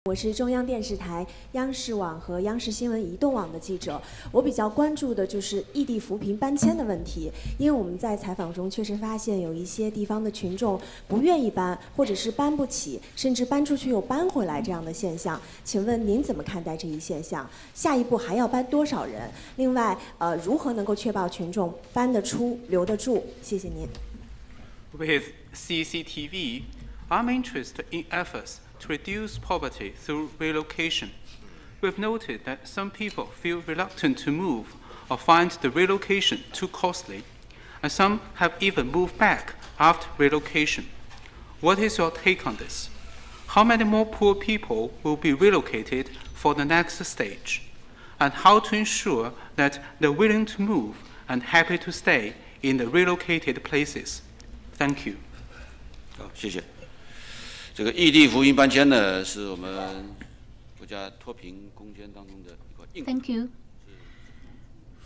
我是中央电视台央视网和央视新闻移动网的记者，我比较关注的就是异地扶贫搬迁的问题，因为我们在采访中确实发现有一些地方的群众不愿意搬，或者是搬不起，甚至搬出去又搬回来这样的现象。请问您怎么看待这一现象？下一步还要搬多少人？另外，如何能够确保群众搬得出、留得住？谢谢您。With CCTV, I'm interested in efforts to reduce poverty through relocation. We've noted that some people feel reluctant to move or find the relocation too costly, and some have even moved back after relocation. What is your take on this? How many more poor people will be relocated for the next stage? And how to ensure that they're willing to move and happy to stay in the relocated places? Thank you. 好，谢谢。这个异地扶贫搬迁呢，是我们国家脱贫攻坚当中的一个硬。Thank you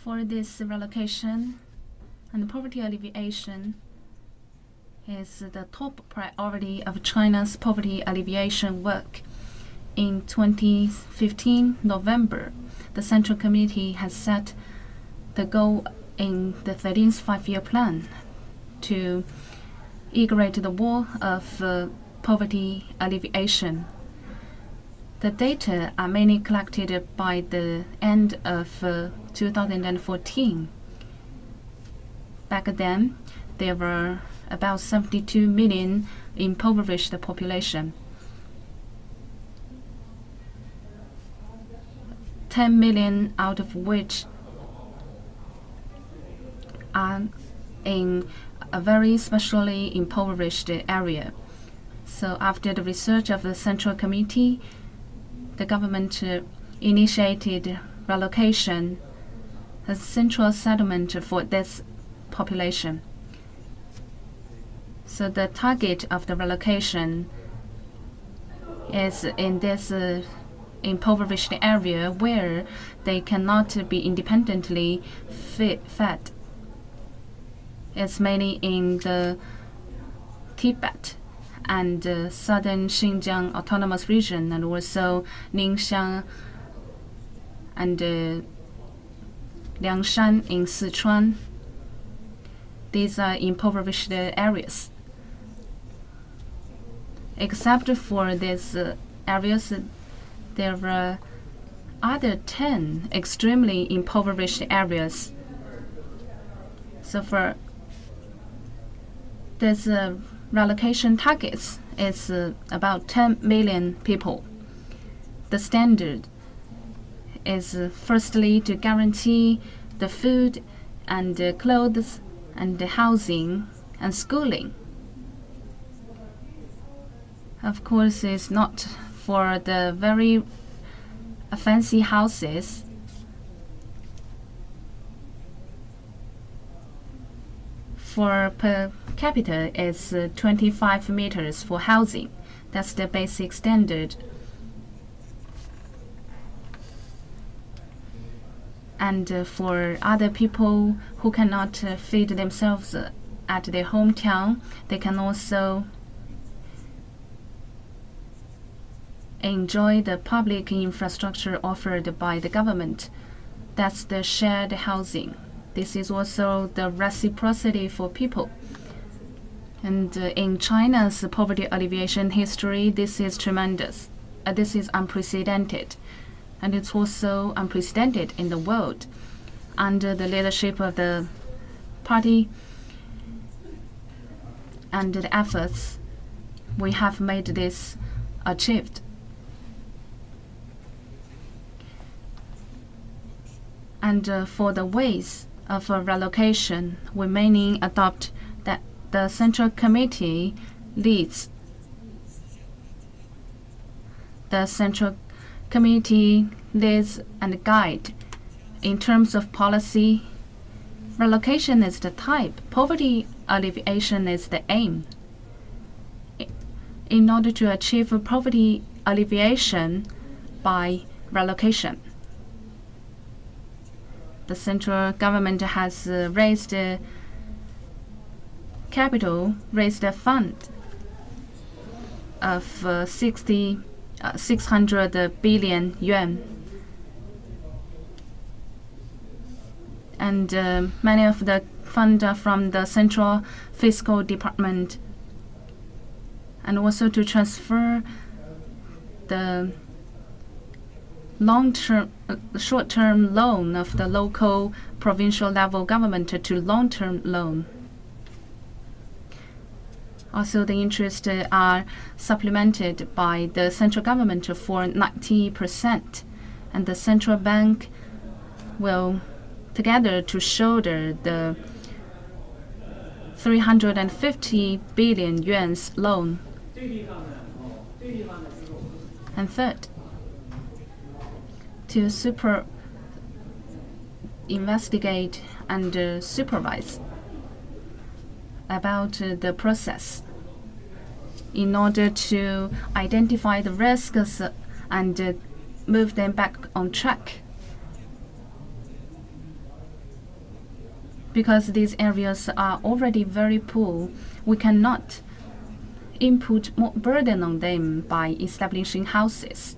for this relocation and poverty alleviation is the top priority of China's poverty alleviation work. In 2015 November, the Central Committee has set the goal in the 13th five-year plan to integrate the wall of poverty alleviation. The data are mainly collected by the end of 2014. Back then, there were about 72 million impoverished population. 10 million out of which are in a very specially impoverished area. So after the research of the Central Committee, the government initiated relocation as central settlement for this population. So the target of the relocation is in this impoverished area where they cannot be independently fed. It's mainly in the Tibet and southern Xinjiang Autonomous Region, and also Ningxiang and Liangshan in Sichuan. These are impoverished areas. Except for these areas, there are other 10 extremely impoverished areas. So for this relocation targets is about 10 million people. The standard is firstly to guarantee the food and clothes and the housing and schooling. Of course, it's not for the very fancy houses. For per capita, it's 25 meters for housing. That's the basic standard. And for other people who cannot feed themselves at their hometown, they can also enjoy the public infrastructure offered by the government. That's the shared housing. This is also the reciprocity for people. And in China's poverty alleviation history, this is tremendous. This is unprecedented. And it's also unprecedented in the world. Under the leadership of the party and the efforts, we have made this achieved. And for the ways of relocation, we mainly adopt that the Central Committee leads. The Central Committee leads and guide. In terms of policy, relocation is the type, poverty alleviation is the aim. In order to achieve poverty alleviation by relocation, the central government has raised capital, raised a fund of 600 billion yuan. And many of the funds are from the Central Fiscal Department, and also to transfer the short-term loan of the local provincial level government to long-term loan. Also, the interests are supplemented by the central government for 90%, and the central bank will together to shoulder the 350 billion yuan loan. And third, to investigate and supervise about the process in order to identify the risks and move them back on track. Because these areas are already very poor, we cannot input more burden on them by establishing houses.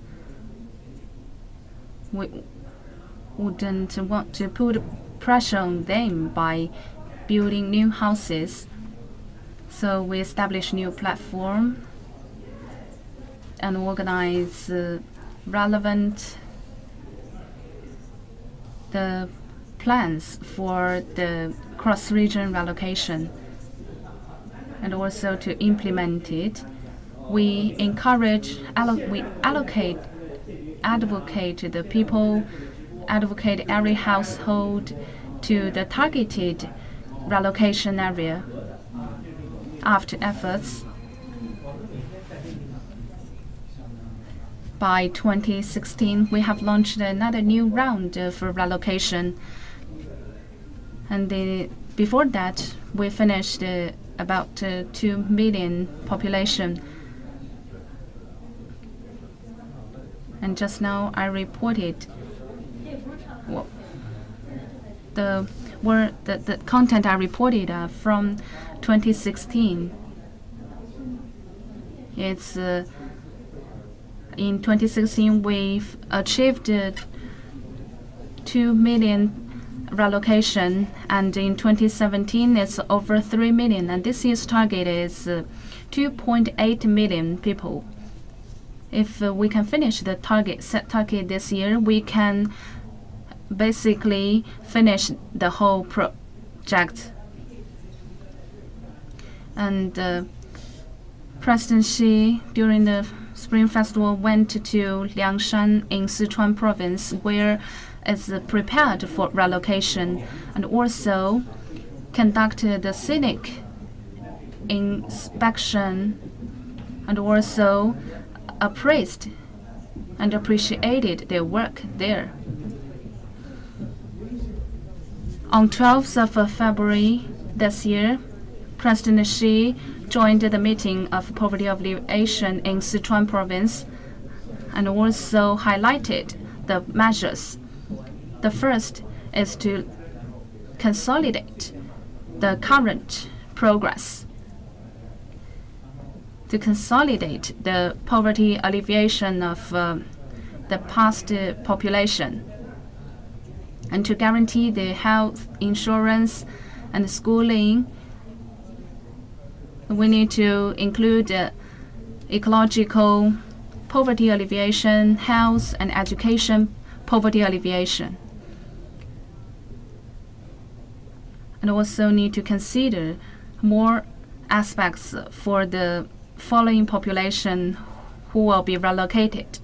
We wouldn't want to put pressure on them by building new houses. So we establish new platform and organize relevant the plans for the cross-region relocation, and also to implement it. We encourage, we advocate the people, advocate every household to the targeted relocation area. After efforts, by 2016, we have launched another new round for relocation. And before that, we finished about 2 million population. And just now I reported the content I reported from 2016. It's in 2016 we've achieved 2 million relocation, and in 2017 it's over 3 million, and this year's target is 2.8 million people. If we can finish the set target this year, we can basically finish the whole project. And President Xi during the Spring Festival went to Liangshan in Sichuan province, where is prepared for relocation, and also conducted the scenic inspection, and also appraised and appreciated their work there. On 12th of February this year, President Xi joined the meeting of poverty alleviation in Sichuan province and also highlighted the measures. The first is to consolidate the current progress, to consolidate the poverty alleviation of the past population, and to guarantee the health insurance and schooling. We need to include ecological poverty alleviation, health and education poverty alleviation. And also need to consider more aspects for the following population who will be relocated.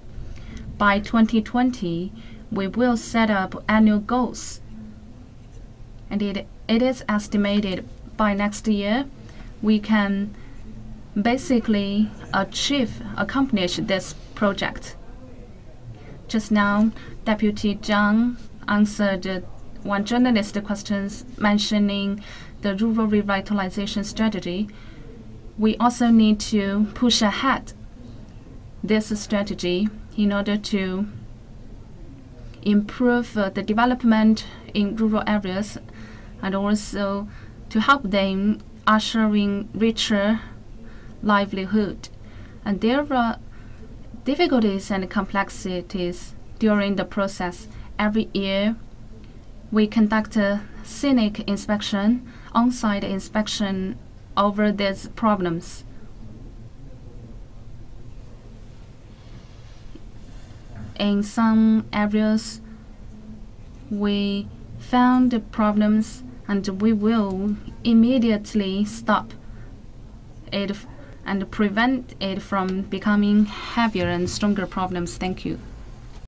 By 2020, we will set up annual goals, and it is estimated by next year we can basically accomplish this project. Just now, Deputy Zhang answered one journalist's questions mentioning the rural revitalization strategy. We also need to push ahead this strategy in order to improve the development in rural areas, and also to help them ushering richer livelihood. And there are difficulties and complexities during the process. Every year, we conduct a scenic inspection, on-site inspection over these problems. In some areas, we found the problems and we will immediately stop it and prevent it from becoming heavier and stronger problems. Thank you.